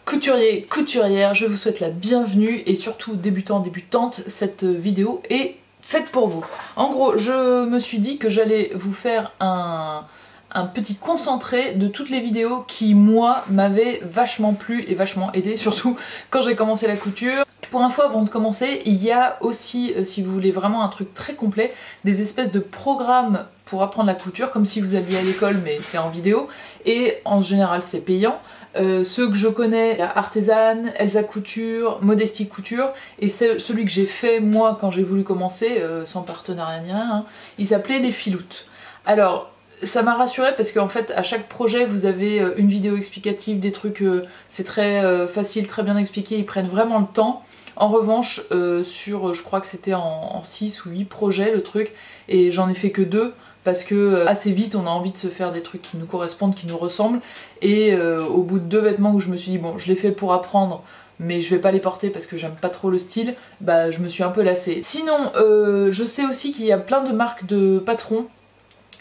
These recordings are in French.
Couturier, couturière, je vous souhaite la bienvenue et surtout débutants, débutantes, cette vidéo est faite pour vous. En gros, je me suis dit que j'allais vous faire un petit concentré de toutes les vidéos qui, moi, m'avaient vachement plu et vachement aidé, surtout quand j'ai commencé la couture. Pour info, avant de commencer, il y a aussi, si vous voulez vraiment un truc très complet, des espèces de programmes pour apprendre la couture, comme si vous alliez à l'école, mais c'est en vidéo, et en général c'est payant. Ceux que je connais, il y a Artezane, Elsa Couture, Modesty Couture, et celui que j'ai fait moi quand j'ai voulu commencer, sans partenariat ni rien, hein, il s'appelait Les Filoutes. Alors, ça m'a rassurée parce qu'en fait à chaque projet vous avez une vidéo explicative, des trucs, c'est très facile, très bien expliqué, ils prennent vraiment le temps. En revanche, sur je crois que c'était en 6 ou 8 projets le truc, et j'en ai fait que 2. Parce que assez vite on a envie de se faire des trucs qui nous correspondent, qui nous ressemblent, et au bout de 2 vêtements où je me suis dit bon je les fais pour apprendre mais je vais pas les porter parce que j'aime pas trop le style, bah je me suis un peu lassée. Sinon je sais aussi qu'il y a plein de marques de patrons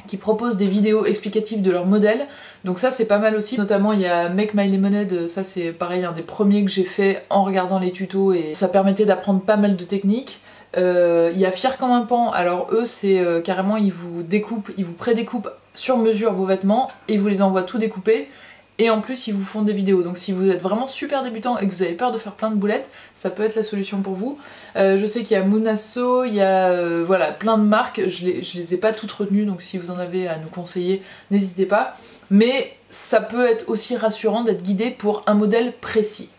qui proposent des vidéos explicatives de leurs modèles, donc ça c'est pas mal aussi. Notamment il y a Make My Lemonade, ça c'est pareil un des premiers que j'ai fait en regardant les tutos et ça permettait d'apprendre pas mal de techniques. Il y a Fier comme un pan, alors eux c'est carrément ils vous découpent, ils vous prédécoupent sur mesure vos vêtements et ils vous les envoient tout découpés, et en plus ils vous font des vidéos, donc si vous êtes vraiment super débutant et que vous avez peur de faire plein de boulettes, ça peut être la solution pour vous. Je sais qu'il y a Munasso, il y a voilà plein de marques, je les ai pas toutes retenues, donc si vous en avez à nous conseiller n'hésitez pas, mais ça peut être aussi rassurant d'être guidé pour un modèle précis.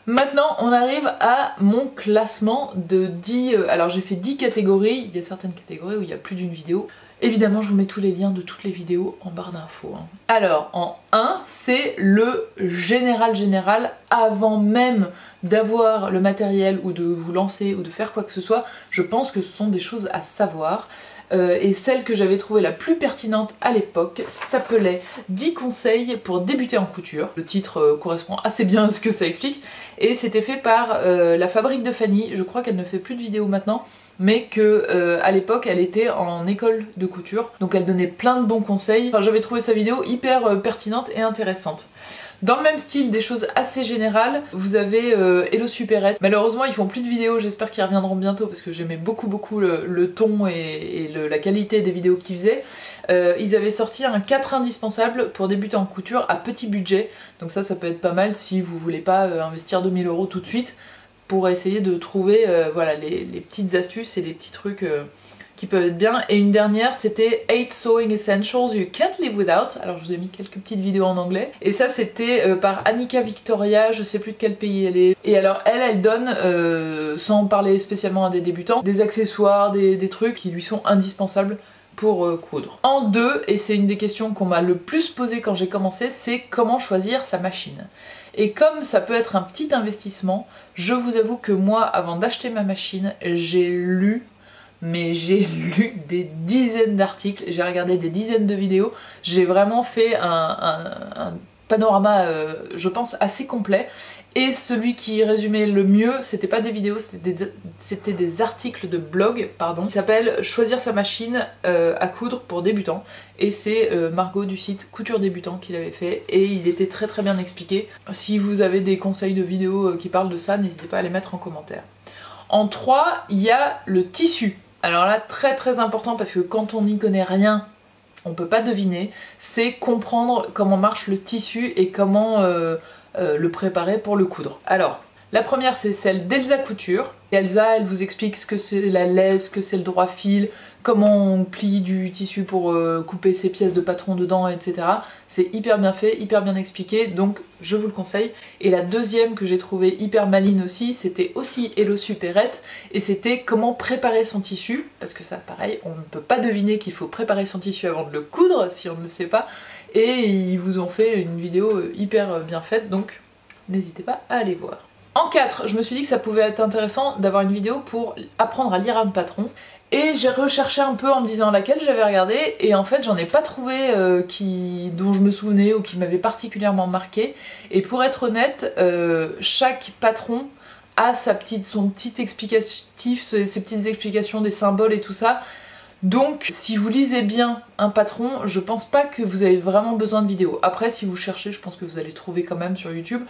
Maintenant on arrive à mon classement de 10, alors j'ai fait 10 catégories, il y a certaines catégories où il y a plus d'une vidéo. Évidemment je vous mets tous les liens de toutes les vidéos en barre d'infos. Alors en 1 c'est le général, avant même d'avoir le matériel ou de vous lancer ou de faire quoi que ce soit, je pense que ce sont des choses à savoir. Et celle que j'avais trouvée la plus pertinente à l'époque s'appelait 10 conseils pour débuter en couture. Le titre correspond assez bien à ce que ça explique, et c'était fait par la Fabrique de Fanny. Je crois qu'elle ne fait plus de vidéos maintenant, mais que à l'époque elle était en école de couture, donc elle donnait plein de bons conseils. Enfin, j'avais trouvé sa vidéo hyper pertinente et intéressante. Dans le même style, des choses assez générales, vous avez Hello Supérette. Malheureusement ils font plus de vidéos, j'espère qu'ils reviendront bientôt parce que j'aimais beaucoup le ton et la qualité des vidéos qu'ils faisaient. Ils avaient sorti un 4 indispensables pour débuter en couture à petit budget, donc ça peut être pas mal si vous voulez pas investir 2000 € tout de suite, pour essayer de trouver voilà, les petites astuces et les petits trucs qui peuvent être bien. Et une dernière c'était 8 Sewing Essentials You Can't Live Without, alors je vous ai mis quelques petites vidéos en anglais, et ça c'était par Annika Victoria, je sais plus de quel pays elle est, et alors elle donne, sans parler spécialement à des débutants, des accessoires, des trucs qui lui sont indispensables pour coudre. En 2, et c'est une des questions qu'on m'a le plus posé quand j'ai commencé, c'est comment choisir sa machine. Et comme ça peut être un petit investissement, je vous avoue que moi avant d'acheter ma machine, j'ai lu des dizaines d'articles, j'ai regardé des dizaines de vidéos, j'ai vraiment fait un panorama je pense assez complet, et celui qui résumait le mieux, c'était pas des vidéos, c'était des articles de blog, pardon, qui s'appelle Choisir sa machine à coudre pour débutants, et c'est Margot du site Couture Débutant qui l'avait fait, et il était très bien expliqué. Si vous avez des conseils de vidéos qui parlent de ça, n'hésitez pas à les mettre en commentaire. En 3, il y a le tissu. Alors là, très important, parce que quand on n'y connaît rien, on peut pas deviner, c'est comprendre comment marche le tissu et comment le préparer pour le coudre. Alors, la première c'est celle d'Elsa Couture. Et Elsa, elle vous explique ce que c'est la laisse, ce que c'est le droit fil, comment on plie du tissu pour couper ses pièces de patron dedans, etc. C'est hyper bien fait, hyper bien expliqué, donc je vous le conseille. Et la deuxième que j'ai trouvée hyper maligne aussi, c'était aussi Hello Supérette, et c'était comment préparer son tissu, parce que ça pareil, on ne peut pas deviner qu'il faut préparer son tissu avant de le coudre si on ne le sait pas, et ils vous ont fait une vidéo hyper bien faite, donc n'hésitez pas à aller voir. En 4, je me suis dit que ça pouvait être intéressant d'avoir une vidéo pour apprendre à lire un patron. Et j'ai recherché un peu en me disant laquelle j'avais regardé, et en fait j'en ai pas trouvé dont je me souvenais ou qui m'avait particulièrement marqué. Et pour être honnête, chaque patron a son petit explicatif, ses petites explications des symboles et tout ça. Donc si vous lisez bien un patron, je pense pas que vous avez vraiment besoin de vidéo. Après si vous cherchez, je pense que vous allez trouver quand même sur YouTube,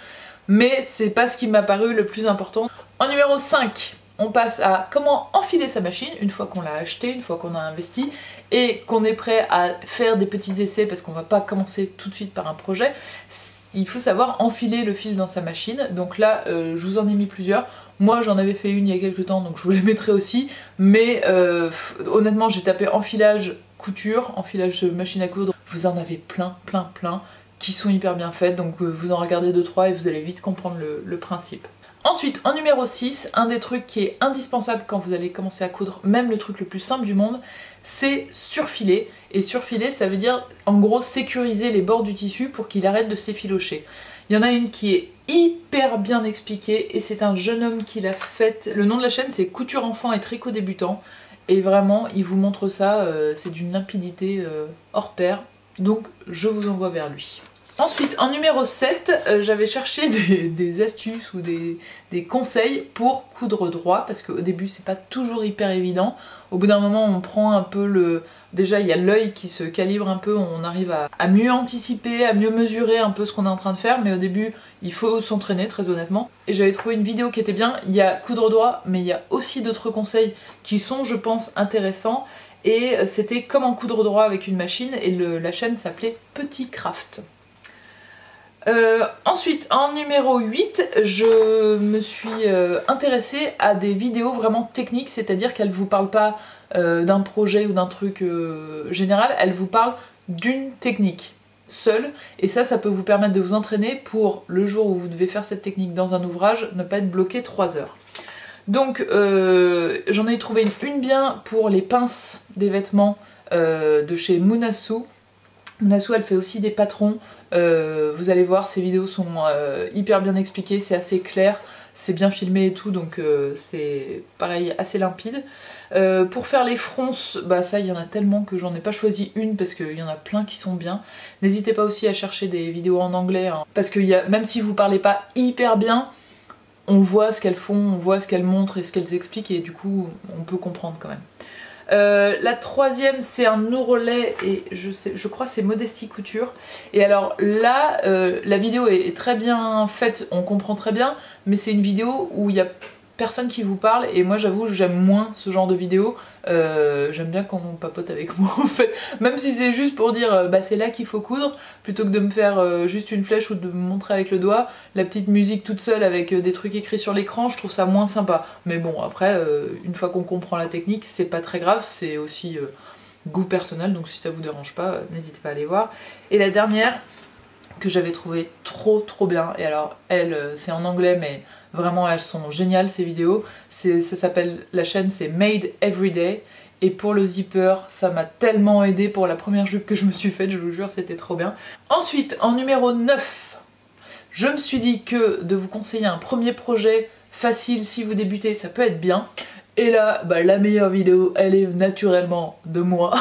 mais c'est pas ce qui m'a paru le plus important. En numéro 5, on passe à comment enfiler sa machine une fois qu'on l'a acheté, une fois qu'on a investi et qu'on est prêt à faire des petits essais parce qu'on va pas commencer tout de suite par un projet. Il faut savoir enfiler le fil dans sa machine. Donc là je vous en ai mis plusieurs. Moi j'en avais fait une il y a quelques temps donc je vous les mettrai aussi. Mais honnêtement j'ai tapé enfilage couture, enfilage machine à coudre. Vous en avez plein qui sont hyper bien faites. Donc vous en regardez 2-3 et vous allez vite comprendre le principe. Ensuite, en numéro 6, un des trucs qui est indispensable quand vous allez commencer à coudre, même le truc le plus simple du monde, c'est surfiler. Et surfiler, ça veut dire en gros sécuriser les bords du tissu pour qu'il arrête de s'effilocher. Il y en a une qui est hyper bien expliquée et c'est un jeune homme qui l'a faite. Le nom de la chaîne c'est Couture Enfant et Tricot Débutant. Et vraiment, il vous montre ça, c'est d'une limpidité hors pair. Donc je vous envoie vers lui. Ensuite, en numéro 7, j'avais cherché des astuces ou des conseils pour coudre droit parce qu'au début c'est pas toujours hyper évident. Au bout d'un moment on prend un peu le... Déjà il y a l'œil qui se calibre un peu, on arrive à mieux anticiper, à mieux mesurer un peu ce qu'on est en train de faire, mais au début il faut s'entraîner très honnêtement. Et j'avais trouvé une vidéo qui était bien, il y a coudre droit mais il y a aussi d'autres conseils qui sont je pense intéressants. Et c'était comment coudre droit avec une machine et la chaîne s'appelait Petit Craft. Ensuite, en numéro 8, je me suis intéressée à des vidéos vraiment techniques, c'est-à-dire qu'elles ne vous parlent pas d'un projet ou d'un truc général, elles vous parlent d'une technique seule, et ça peut vous permettre de vous entraîner pour le jour où vous devez faire cette technique dans un ouvrage, ne pas être bloqué 3 heures. Donc j'en ai trouvé une bien pour les pinces des vêtements de chez Munasu. Munasu elle fait aussi des patrons, vous allez voir ces vidéos sont hyper bien expliquées, c'est assez clair, c'est bien filmé et tout donc c'est pareil assez limpide. Pour faire les fronces, bah ça il y en a tellement que j'en ai pas choisi une parce qu'il y en a plein qui sont bien. N'hésitez pas aussi à chercher des vidéos en anglais hein, parce que même si vous parlez pas hyper bien, on voit ce qu'elles font, on voit ce qu'elles montrent et ce qu'elles expliquent et du coup on peut comprendre quand même. La troisième c'est un ourlet et je crois c'est Modesty Couture. Et alors là la vidéo est très bien faite, on comprend très bien, mais c'est une vidéo où il y a personne qui vous parle et moi j'avoue j'aime moins ce genre de vidéo. J'aime bien quand on papote avec moi en fait, même si c'est juste pour dire bah c'est là qu'il faut coudre, plutôt que de me faire juste une flèche ou de me montrer avec le doigt la petite musique toute seule avec des trucs écrits sur l'écran, je trouve ça moins sympa. Mais bon après une fois qu'on comprend la technique c'est pas très grave, c'est aussi goût personnel, donc si ça vous dérange pas n'hésitez pas à aller voir. Et la dernière que j'avais trouvé trop bien, et alors elle c'est en anglais mais vraiment elles sont géniales ces vidéos, ça s'appelle, la chaîne c'est Made Everyday et pour le zipper ça m'a tellement aidé pour la première jupe que je me suis faite, je vous jure c'était trop bien. Ensuite en numéro 9, je me suis dit que de vous conseiller un premier projet facile si vous débutez ça peut être bien. Et là bah, la meilleure vidéo elle est naturellement de moi.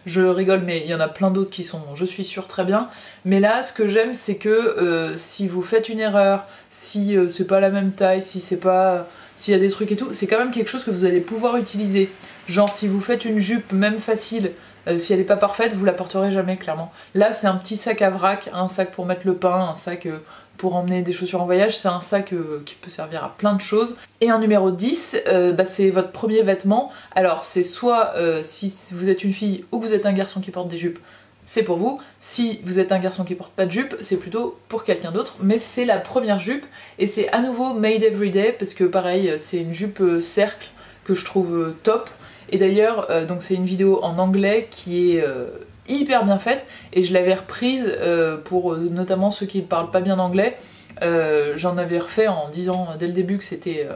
Je rigole mais il y en a plein d'autres qui sont je suis sûre très bien, mais là ce que j'aime c'est que si vous faites une erreur, si c'est pas la même taille, si c'est pas, s'il y a des trucs et tout, c'est quand même quelque chose que vous allez pouvoir utiliser. Genre si vous faites une jupe même facile, si elle est pas parfaite vous la porterez jamais clairement. Là c'est un petit sac à vrac, un sac pour mettre le pain, un sac pour emmener des chaussures en voyage, c'est un sac qui peut servir à plein de choses. Et en numéro 10, bah, c'est votre premier vêtement. Alors c'est soit si vous êtes une fille ou que vous êtes un garçon qui porte des jupes, c'est pour vous. Si vous êtes un garçon qui porte pas de jupe, c'est plutôt pour quelqu'un d'autre. Mais c'est la première jupe et c'est à nouveau Made Everyday parce que pareil, c'est une jupe cercle que je trouve top. Et d'ailleurs, donc c'est une vidéo en anglais qui est hyper bien faite et je l'avais reprise pour notamment ceux qui ne parlent pas bien anglais. J'en avais refait en disant dès le début que c'était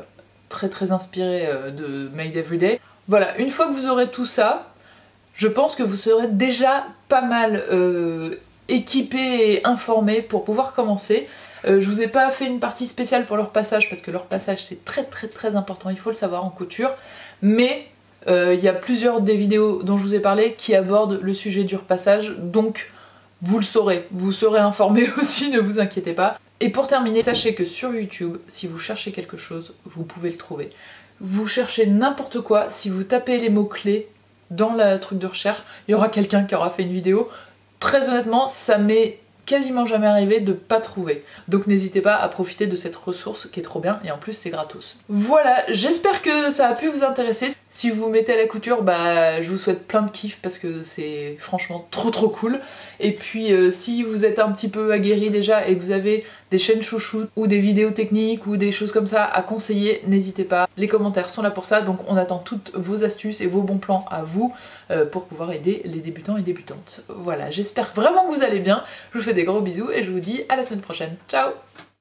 très inspiré de Made Everyday. Voilà, une fois que vous aurez tout ça, je pense que vous serez déjà pas mal équipé et informé pour pouvoir commencer. Je vous ai pas fait une partie spéciale pour leur passage parce que leur passage c'est très important, il faut le savoir en couture, mais il y a plusieurs des vidéos dont je vous ai parlé qui abordent le sujet du repassage, donc vous le saurez, vous serez informé aussi, ne vous inquiétez pas. Et pour terminer, sachez que sur YouTube, si vous cherchez quelque chose, vous pouvez le trouver. Vous cherchez n'importe quoi, si vous tapez les mots-clés dans le truc de recherche, il y aura quelqu'un qui aura fait une vidéo. Très honnêtement, ça m'est quasiment jamais arrivé de pas trouver. Donc n'hésitez pas à profiter de cette ressource qui est trop bien et en plus c'est gratos. Voilà, j'espère que ça a pu vous intéresser. Si vous vous mettez à la couture, bah je vous souhaite plein de kiff parce que c'est franchement trop cool. Et puis si vous êtes un petit peu aguerri déjà et que vous avez des chaînes chouchoutes ou des vidéos techniques ou des choses comme ça à conseiller, n'hésitez pas. Les commentaires sont là pour ça, donc on attend toutes vos astuces et vos bons plans à vous pour pouvoir aider les débutants et débutantes. Voilà, j'espère vraiment que vous allez bien. Je vous fais des gros bisous et je vous dis à la semaine prochaine. Ciao!